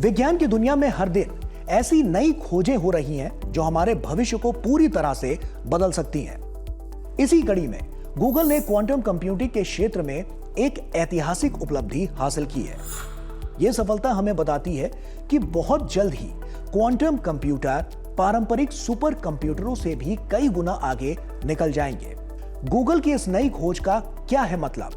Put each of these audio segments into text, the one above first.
विज्ञान की दुनिया में हर दिन ऐसी नई खोजें हो रही हैं जो हमारे भविष्य को पूरी तरह से बदल सकती हैं। इसी कड़ी में गूगल ने क्वांटम कंप्यूटिंग के क्षेत्र में एक ऐतिहासिक उपलब्धि हासिल की है। यह सफलता हमें बताती है कि बहुत जल्द ही क्वांटम कंप्यूटर पारंपरिक सुपर कंप्यूटरों से भी कई गुना आगे निकल जाएंगे। गूगल की इस नई खोज का क्या है मतलब?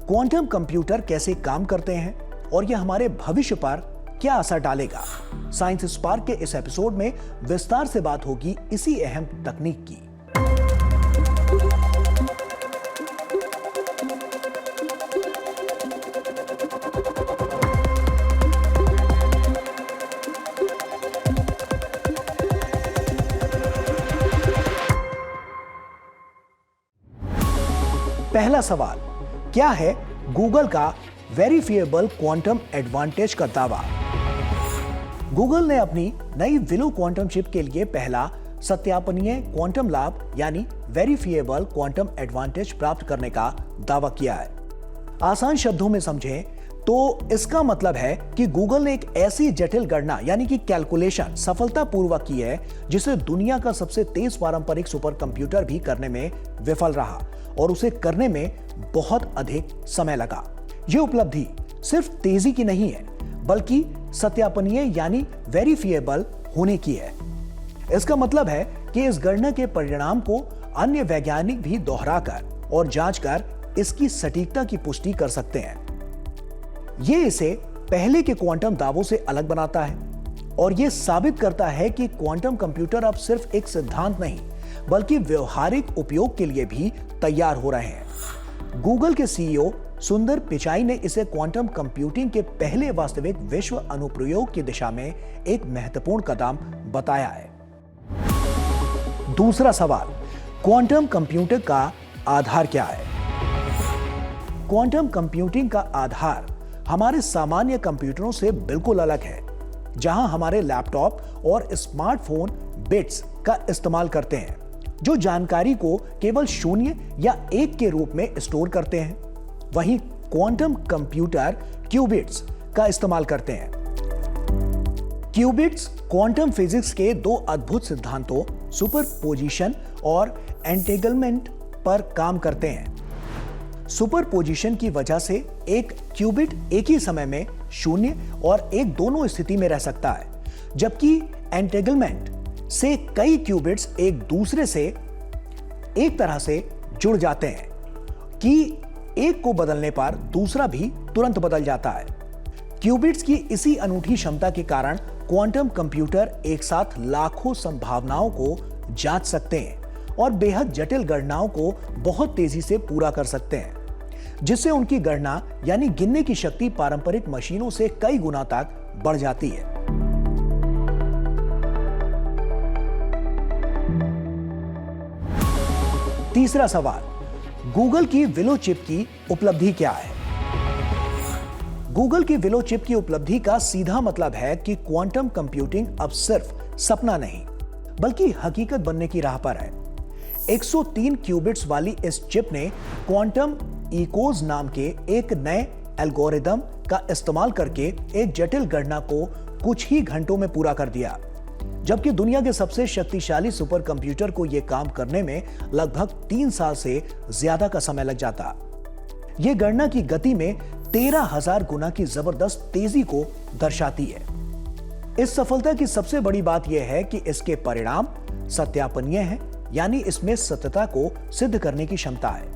क्वांटम कंप्यूटर कैसे काम करते हैं और यह हमारे भविष्य पर क्या असर डालेगा? साइंस स्पार्क के इस एपिसोड में विस्तार से बात होगी इसी अहम तकनीक की। पहला सवाल, क्या है गूगल का वेरिफिएबल क्वांटम एडवांटेज का दावा? गूगल ने अपनी नई विलो क्वांटम चिप के लिए पहला सत्यापनीय क्वांटम लाभ यानी वेरिफिएबल क्वांटम एडवांटेज प्राप्त करने का दावा किया है। आसान शब्दों में समझें तो इसका मतलब है कि गूगल ने एक ऐसी जटिल गणना यानी कि कैलकुलेशन सफलतापूर्वक की है जिसे दुनिया का सबसे तेज पारंपरिक सुपर कंप्यूटर भी करने में विफल रहा और उसे करने में बहुत अधिक समय लगा। यह उपलब्धि सिर्फ तेजी की नहीं है बल्कि सत्यापनीय यानी वेरिफिएबल होने की है। इसका मतलब है कि इस गणना के परिणाम को अन्य वैज्ञानिक भी दोहराकर और जांचकर इसकी सटीकता की पुष्टि कर सकते हैं। यह इसे पहले के क्वांटम दावों से अलग बनाता है और यह साबित करता है कि क्वांटम कंप्यूटर अब सिर्फ एक सिद्धांत नहीं बल्कि व्यवहारिक उपयोग के लिए भी तैयार हो रहे हैं। गूगल के सीईओ सुंदर पिचाई ने इसे क्वांटम कंप्यूटिंग के पहले वास्तविक विश्व अनुप्रयोग की दिशा में एक महत्वपूर्ण कदम बताया है। दूसरा सवाल, क्वांटम कंप्यूटर का आधार क्या है? क्वांटम कंप्यूटिंग का आधार हमारे सामान्य कंप्यूटरों से बिल्कुल अलग है, जहां हमारे लैपटॉप और स्मार्टफोन बिट्स का इस्तेमाल करते हैं जो जानकारी को केवल शून्य या एक के रूप में स्टोर करते हैं। वहीं क्वांटम कंप्यूटर क्यूबिट्स का इस्तेमाल करते हैं। क्यूबिट्स क्वांटम फिजिक्स के दो अद्भुत सिद्धांतों सुपरपोजिशन और एंटेगलमेंट पर काम करते हैं। सुपरपोजिशन की वजह से एक क्यूबिट एक ही समय में शून्य और एक दोनों स्थिति में रह सकता है, जबकि एंटेगलमेंट से कई क्यूबिट्स एक दूसरे से एक तरह से जुड़ जाते हैं कि एक को बदलने पर दूसरा भी तुरंत बदल जाता है। क्यूबिट्स की इसी अनूठी क्षमता के कारण क्वांटम कंप्यूटर एक साथ लाखों संभावनाओं को जांच सकते हैं और बेहद जटिल गणनाओं को बहुत तेजी से पूरा कर सकते हैं, जिससे उनकी गणना यानी गिनने की शक्ति पारंपरिक मशीनों से कई गुना तक बढ़ जाती है। तीसरा सवाल, गूगल की विलो चिप की उपलब्धि क्या है? गूगल की विलो चिप की उपलब्धि का सीधा मतलब है कि क्वांटम कंप्यूटिंग अब सिर्फ सपना नहीं बल्कि हकीकत बनने की राह पर है। 103 क्यूबिट्स वाली इस चिप ने क्वांटम इकोज नाम के एक नए एल्गोरिदम का इस्तेमाल करके एक जटिल गणना को कुछ ही घंटों में पूरा कर दिया, जबकि दुनिया के सबसे शक्तिशाली सुपर कंप्यूटर को यह काम करने में लगभग 3 साल से ज्यादा का समय लग जाता। यह गणना की गति में 13,000 गुना की जबरदस्त तेजी को दर्शाती है। इस सफलता की सबसे बड़ी बात यह है कि इसके परिणाम सत्यापनीय हैं, यानी इसमें सत्यता को सिद्ध करने की क्षमता है,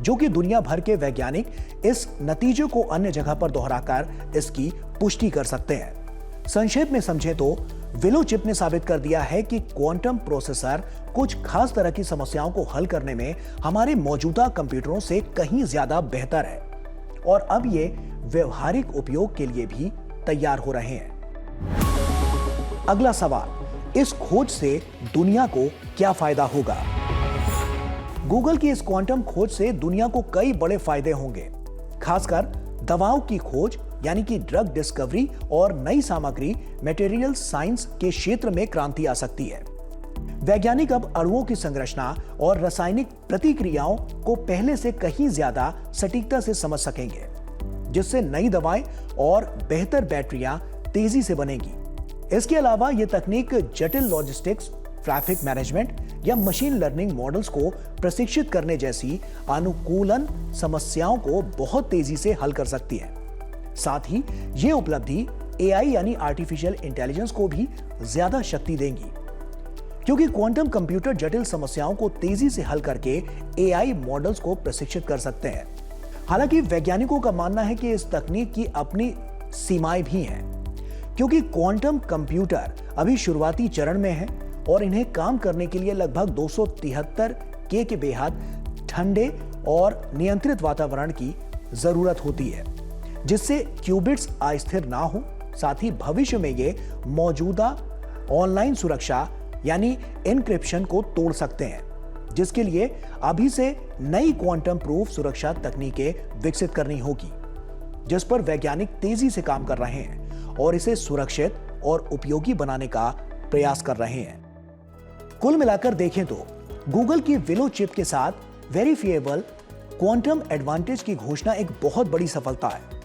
जो कि दुनिया भर के वैज्ञानिक इस नतीजे को अन्य जगह पर दोहराकर इसकी पुष्टि कर सकते हैं। संक्षेप में समझें तो विलो चिप ने साबित कर दिया है कि क्वांटम प्रोसेसर कुछ खास तरह की समस्याओं को हल करने में हमारे मौजूदा कंप्यूटरों से कहीं ज्यादा बेहतर है और अब ये व्यवहारिक उपयोग के लिए भी तैयार हो रहे हैं। अगला सवाल, इस खोज से दुनिया को क्या फायदा होगा? गूगल की इस क्वांटम खोज से दुनिया को कई बड़े फायदे होंगे, खासकर दवाओं की खोज यानी कि ड्रग डिस्कवरी और नई सामग्री मटेरियल साइंस के क्षेत्र में क्रांति आ सकती है। वैज्ञानिक अब अणुओं की संरचना और रासायनिक प्रतिक्रियाओं को पहले से कहीं ज्यादा सटीकता से समझ सकेंगे, जिससे नई दवाएं और बेहतर बैटरियां तेजी से बनेगी। इसके अलावा यह तकनीक जटिल लॉजिस्टिक्स, ट्रैफिक मैनेजमेंट या मशीन लर्निंग मॉडल्स को प्रशिक्षित करने जैसी अनुकूलन समस्याओं को बहुत तेजी से हल कर सकती है। साथ ही यह उपलब्धि एआई यानी आर्टिफिशियल इंटेलिजेंस को भी ज्यादा शक्ति देंगी, क्योंकि क्वांटम कंप्यूटर जटिल समस्याओं को तेजी से हल करके एआई मॉडल्स को प्रशिक्षित कर सकते हैं। हालांकि वैज्ञानिकों का मानना है कि इस तकनीक की अपनी सीमाएं भी हैं, क्योंकि क्वांटम कंप्यूटर अभी शुरुआती चरण में है और इन्हें काम करने के लिए लगभग 273 के बेहद ठंडे और नियंत्रित वातावरण की जरूरत होती है, जिससे क्यूबिट्स अस्थिर ना हो। साथ ही भविष्य में ये मौजूदा ऑनलाइन सुरक्षा यानी एन्क्रिप्शन को तोड़ सकते हैं, जिसके लिए अभी से नई क्वांटम प्रूफ सुरक्षा तकनीकें विकसित करनी होगी, जिस पर वैज्ञानिक तेजी से काम कर रहे हैं और इसे सुरक्षित और उपयोगी बनाने का प्रयास कर रहे हैं। कुल मिलाकर देखें तो गूगल की विलो चिप के साथ वेरिफिएबल क्वांटम एडवांटेज की घोषणा एक बहुत बड़ी सफलता है।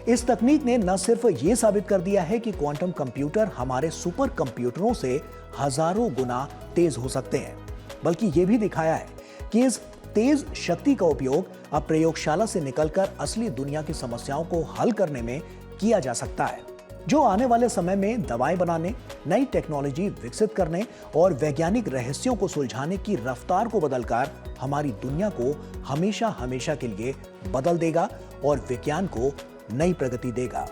इस तकनीक ने न सिर्फ यह साबित कर दिया है कि क्वांटम कंप्यूटर हमारे सुपर कंप्यूटरों से हजारों गुना तेज हो सकते हैं, बल्कि यह भी दिखाया है कि इस तेज शक्ति का उपयोग अब प्रयोगशाला से निकलकर असली दुनिया की समस्याओं को हल करने में किया जा सकता है, जो आने वाले समय में दवाएं बनाने, नई टेक्नोलॉजी विकसित करने और वैज्ञानिक रहस्यों को सुलझाने की रफ्तार को बदलकर हमारी दुनिया को हमेशा हमेशा के लिए बदल देगा और विज्ञान को नई प्रगति देगा।